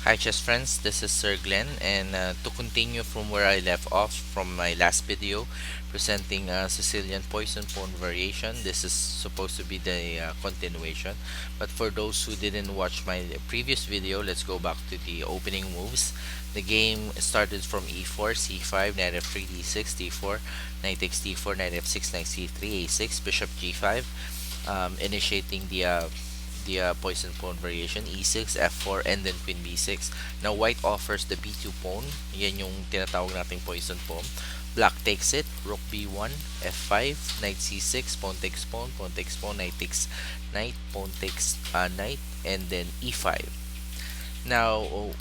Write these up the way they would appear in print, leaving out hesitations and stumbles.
Hi chess friends, this is Sir Glenn, and to continue from where I left off from my last video presenting Sicilian poison pawn variation. This is supposed to be the continuation, but for those who didn't watch my previous video, let's go back to the opening moves. The game started from e4, c5, knight f3, d6, d4, knight takes d4, knight f6, knight c3, a6, bishop g5, initiating the poison pawn variation, e6, f4, and then queen b6. Now white offers the b2 pawn. Yan yung tinatawag nating poison pawn. Black takes it, rook b1, f5, knight c6, pawn takes pawn, pawn takes pawn, knight takes knight, pawn takes knight, and then e5. Now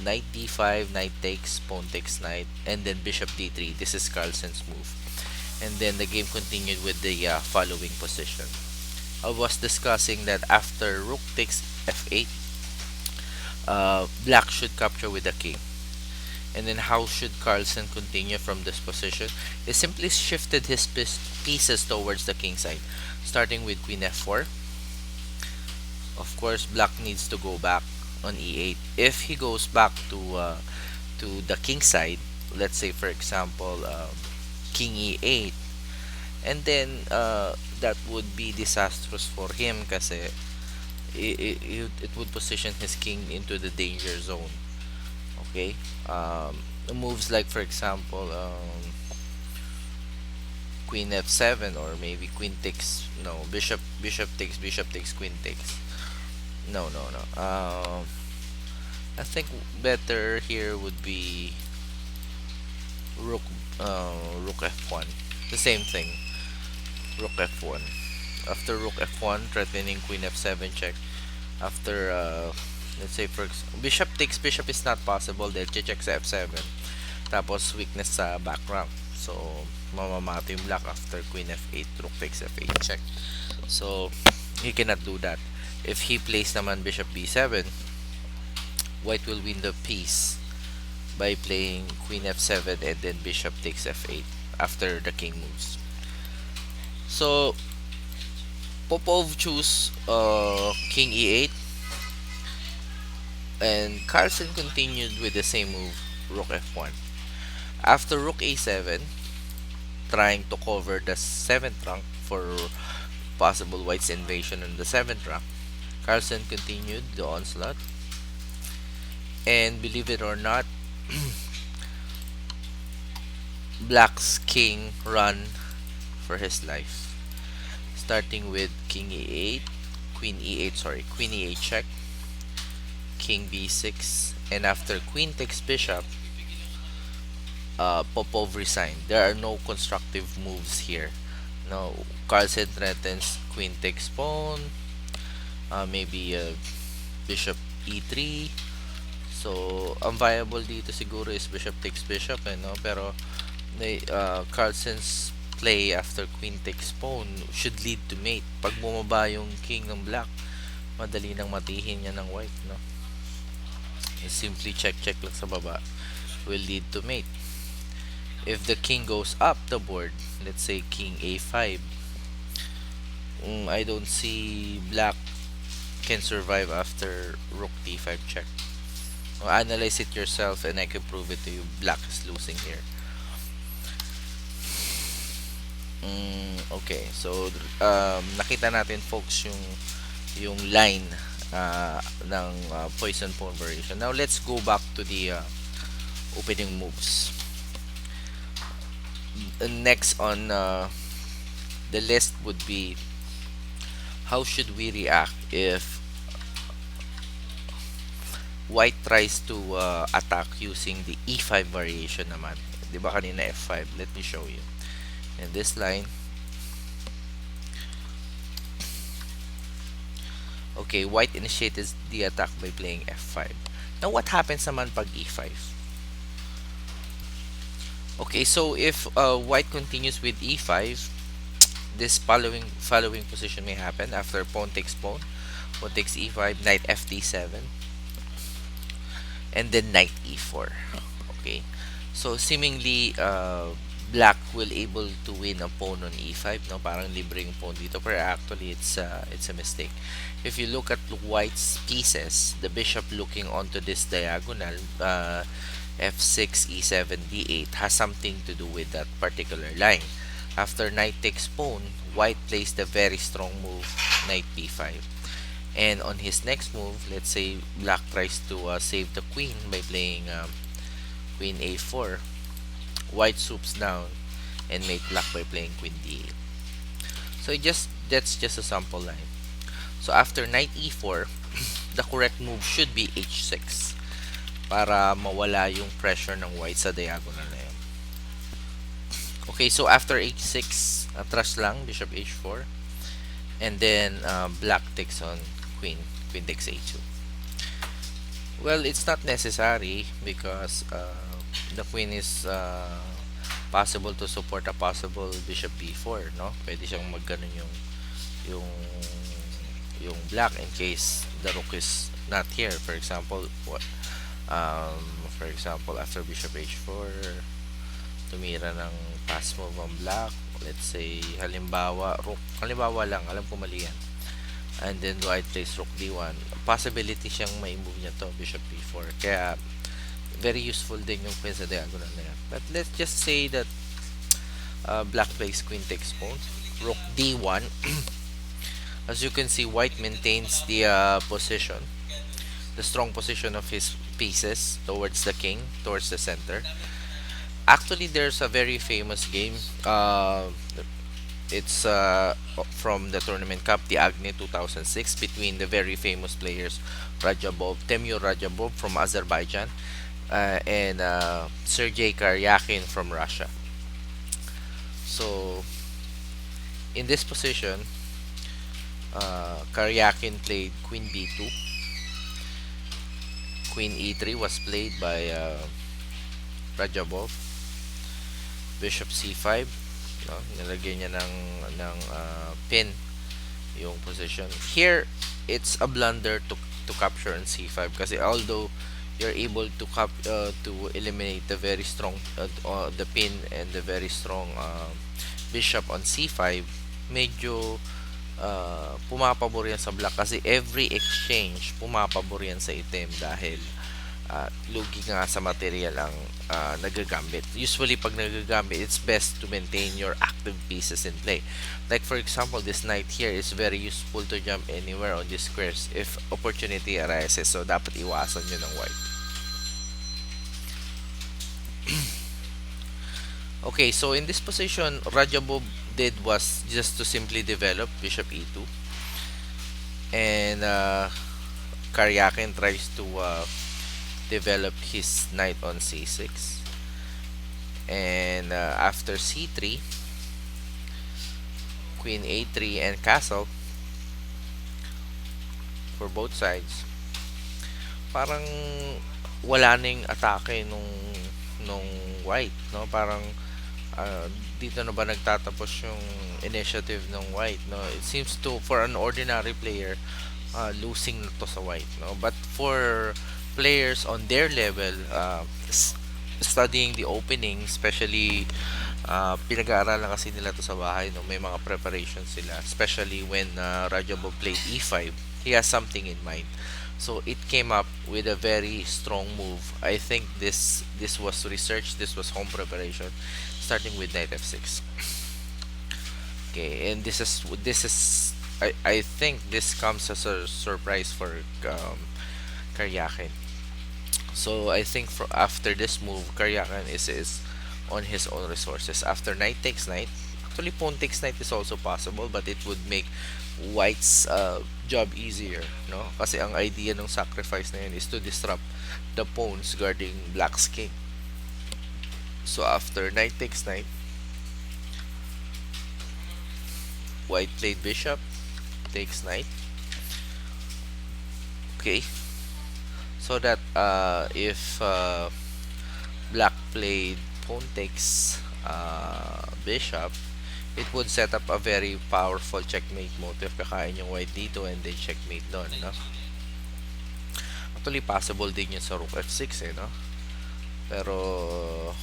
knight d5, knight takes, pawn takes knight, and then bishop d3. This is Carlsen's move. And then the game continued with the following position. I was discussing that after rook takes f8, black should capture with the king. And then how should Carlsen continue from this position? He simply shifted his pieces towards the king side, starting with queen f4. Of course, black needs to go back on e8. If he goes back to the king side, let's say for example king e8, and then that would be disastrous for him kasi it would position his king into the danger zone. Okay, moves like for example queen f7, or maybe queen takes, no, bishop takes, queen takes, no. I think better here would be rook rook f1, the same thing, rook f1. After rook f1, threatening queen f7 check. After let's say for bishop takes, bishop is not possible dahil check sa f7, tapos weakness sa back rank, so mamamati yung black after queen f8, rook takes f8 check. So he cannot do that. If he plays naman bishop b7, white will win the piece by playing queen f7 and then bishop takes f8 after the king moves. So Popov choose king e8, and Carlsen continued with the same move, rook f1. After rook a7, trying to cover the 7th rank for possible white's invasion in the 7th rank, Carlsen continued the onslaught, and believe it or not, black's king ran for his life, starting with king e8, queen e8, queen e8 check, king b6, and after queen takes bishop, Popov resigned. There are no constructive moves here. No, Carlsen threatens queen takes pawn, maybe bishop e3. So, ang viable dito siguro is bishop takes bishop, pero Carlsen's play after queen takes pawn should lead to mate. Pag bumaba yung king ng black, madali nang matihin yan ng white, no? Simply check lang sa baba will lead to mate. If the king goes up the board, let's say king a5, I don't see black can survive after rook d5 check. Analyze it yourself and I can prove it to you. Black is losing here. Okay, so nakita natin folks yung line ng poison pawn variation. Now let's go back to the opening moves. Next on the list would be how should we react if white tries to attack using the e5 variation naman. Diba kanina f5? Let me show you. In this line, okay, white initiated the attack by playing f5. Now what happens naman pag e5? Okay, so if white continues with e5, this following position may happen. After pawn takes pawn takes e5, knight fd7, and then knight e4. Okay, so seemingly black will able to win a pawn on e5, no? Parang libre yung pawn dito, pero actually it's a mistake. If you look at white's pieces, the bishop looking onto this diagonal, f6, e7, d8 has something to do with that particular line. After knight takes pawn, white plays the very strong move knight b5. And on his next move, let's say black tries to save the queen by playing queen a4. White swoops down and mate black by playing queen d8. So that's just a sample line. So after knight e4, the correct move should be h6 para mawala yung pressure ng white sa diagonal na yun. Okay, so after h6, atras lang, bishop h4, and then black takes on queen takes a2. Well, it's not necessary because the queen is possible to support a possible bishop b4, no? Pwede siyang magganon yung yung black in case the rook is not here. For example, after bishop h4, tumira ng pass move ang black. Let's say halimbawa lang, alam ko mali yan. And then white plays rook d1. Possibility siyang mai-move niya to bishop b4. Kaya very useful din yung queen sa diagonal na yan. But let's just say that black plays queen takes pawn, rook d1. As you can see, white maintains the position, the strong position of his pieces towards the king, towards the center. Actually, there's a very famous game. It's from the tournament cup, the Agni 2006, between the very famous players Temur Rajabov from Azerbaijan, and Sergei Karyakin from Russia. So, in this position, Karyakin played queen b2. Queen e3 was played by Rajabov. Bishop c5, no? Nilagay niya ng pin yung position. Here, it's a blunder to capture on c5 kasi although you're able to eliminate the very strong the pin and the very strong bishop on c5, medyo pumapabor yan sa black kasi every exchange pumapabor yan sa item dahil lugi nga sa material ang nagagamit. Usually pag nagagamit, it's best to maintain your active pieces in play. Like for example, this knight here is very useful to jump anywhere on these squares if opportunity arises. So dapat iwasan nyo ng white. Okay, so in this position, Rajabov did was just to simply develop bishop e2, and Karyakin tries to develop his knight on c6, and after c3, queen a3 and castle for both sides. Parang wala ning atake nung white, no? Parang dito na ba nagtatapos yung initiative ng white, no? It seems to, for an ordinary player, losing na to sa white, no? But for players on their level, studying the opening, especially pinag-aaralan kasi nila to sa bahay, no? May mga preparations sila, especially when Rajabov played e5, he has something in mind. So it came up with a very strong move. I think this was research, this was home preparation, starting with knight f6. Okay, and this is I think this comes as a surprise for Karyakin. So I think after this move, Karyakin is on his own resources. After knight takes knight, actually pawn takes knight is also possible, but it would make white's job easier, no? Kasi ang idea ng sacrifice na yun is to disrupt the pawns guarding black's king. So after knight takes knight, white played bishop takes knight. Okay, so that if black played pawn takes bishop, it would set up a very powerful checkmate motive. Kakain yung white dito and then checkmate doon, no? Actually, possible din yun sa rook f6, no? Pero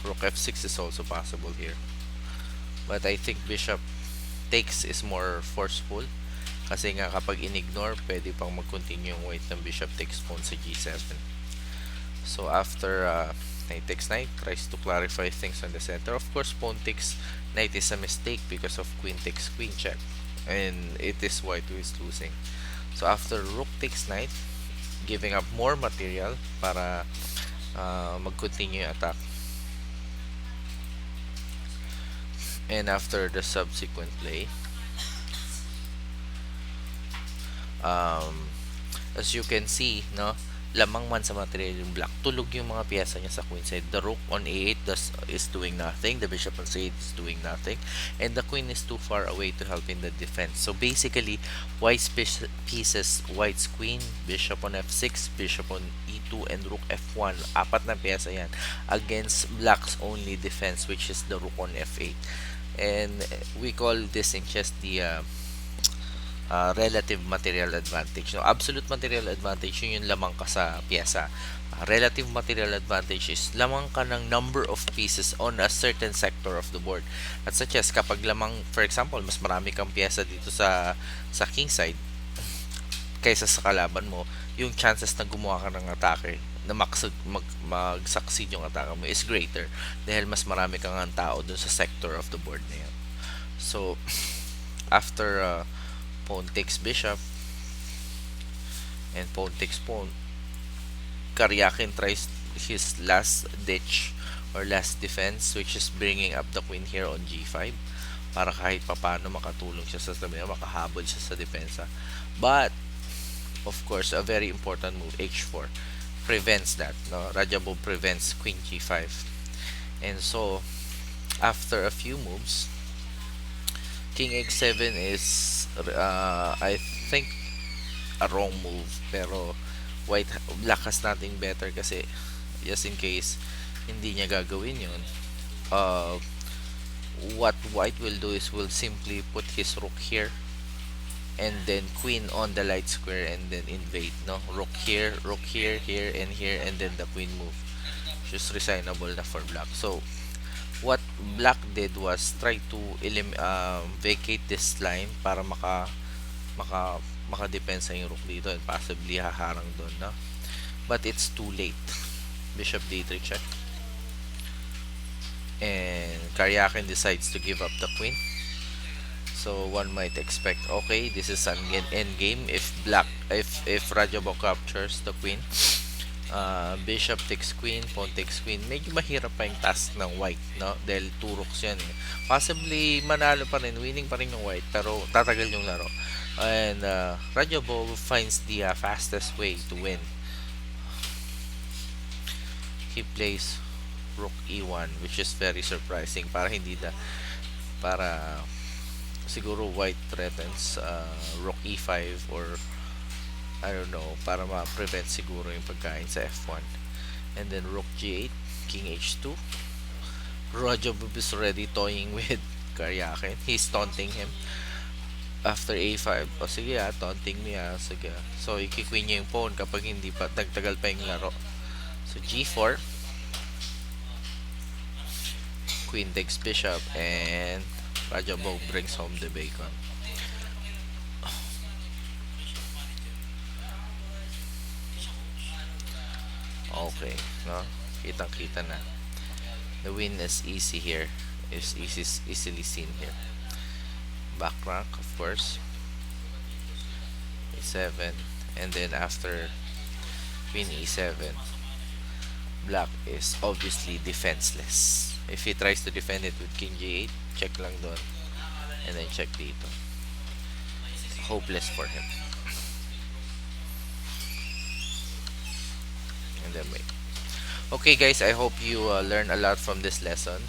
Rook f6 is also possible here. But I think bishop takes is more forceful. Kasi nga kapag in-ignore, pwede pang mag-continue yung white ng bishop takes pawn sa g7. So after knight takes knight, tries to clarify things on the center. Of course, pawn takes knight is a mistake because of queen takes queen check. And it is white who is losing. So after rook takes knight, giving up more material para mag-continue yung attack. And after the subsequent play, um, as you can see, no, lamang man sa material yung black. Tulog yung mga piyesa niya sa queen side. The rook on a8 is doing nothing. The bishop on c8 is doing nothing. And the queen is too far away to help in the defense. So basically, white's pieces, white's queen, bishop on f6, bishop on e2, and rook f1. Apat na piyesa yan against black's only defense, which is the rook on f8. And we call this in chess the relative material advantage. No, absolute material advantage yun yung lamang ka sa pyesa. Relative material advantage is lamang ka ng number of pieces on a certain sector of the board. At sa chess, kapag lamang, for example, mas marami kang pyesa dito sa king side kaysa sa kalaban mo, yung chances na gumawa ka ng atake na mag-succeed yung atake mo is greater dahil mas marami kang tao dun sa sector of the board na yan. So, after pawn takes bishop and pawn takes pawn, Karyakin tries his last ditch or last defense, which is bringing up the queen here on g5 para kahit papano makatulong siya sa tabi, makahabol siya sa depensa. But of course, a very important move, h4, prevents that. No, Rajabov prevents queen g5, and so after a few moves, king h7 is I think a wrong move, pero black has nothing better kasi just in case hindi niya gagawin yun, what white will do is will simply put his rook here and then queen on the light square and then invade. No, rook here, here and here, and then the queen move, which is resignable na for black. So what black did was try to vacate this line para makadepensa yung rook dito and possibly haharang doon, no? But it's too late. Bishop d3 check, and Karyakin decides to give up the queen. So one might expect, okay, this is an end game if Rajabov captures the queen. Bishop takes queen, pawn takes queen. Medyo mahirap pa yung task ng white, no? Dahil 2 rooks yan eh. Possibly manalo pa rin, winning pa rin yung white, pero tatagal yung laro. And Rajabov finds the fastest way to win. He plays rook e1, which is very surprising. Para siguro white threatens rook e5 or I don't know, para ma-prevent siguro yung pagkain sa f1. And then rook g8, king h2. Rajabov is already toying with Karyakin. He's taunting him. After a5, sige taunting me sige. So, iki-queen niya yung pawn kapag hindi pa, nagtagal pa yung laro. So, g4. Queen takes bishop and Rajabov brings home the bacon. Okay, no? Kitang-kita na. The win is easy here. Is easily seen here. Back rank, of course. e7, and then after queen e7, black is obviously defenseless. If he tries to defend it with king g8, check lang doon, and then check dito. Hopeless for him. And then wait. Okay guys, I hope you learn a lot from this lesson.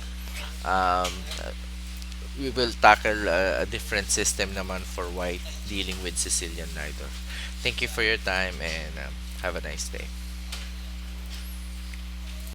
We will tackle a different system naman for white dealing with Sicilian neither. Thank you for your time and have a nice day.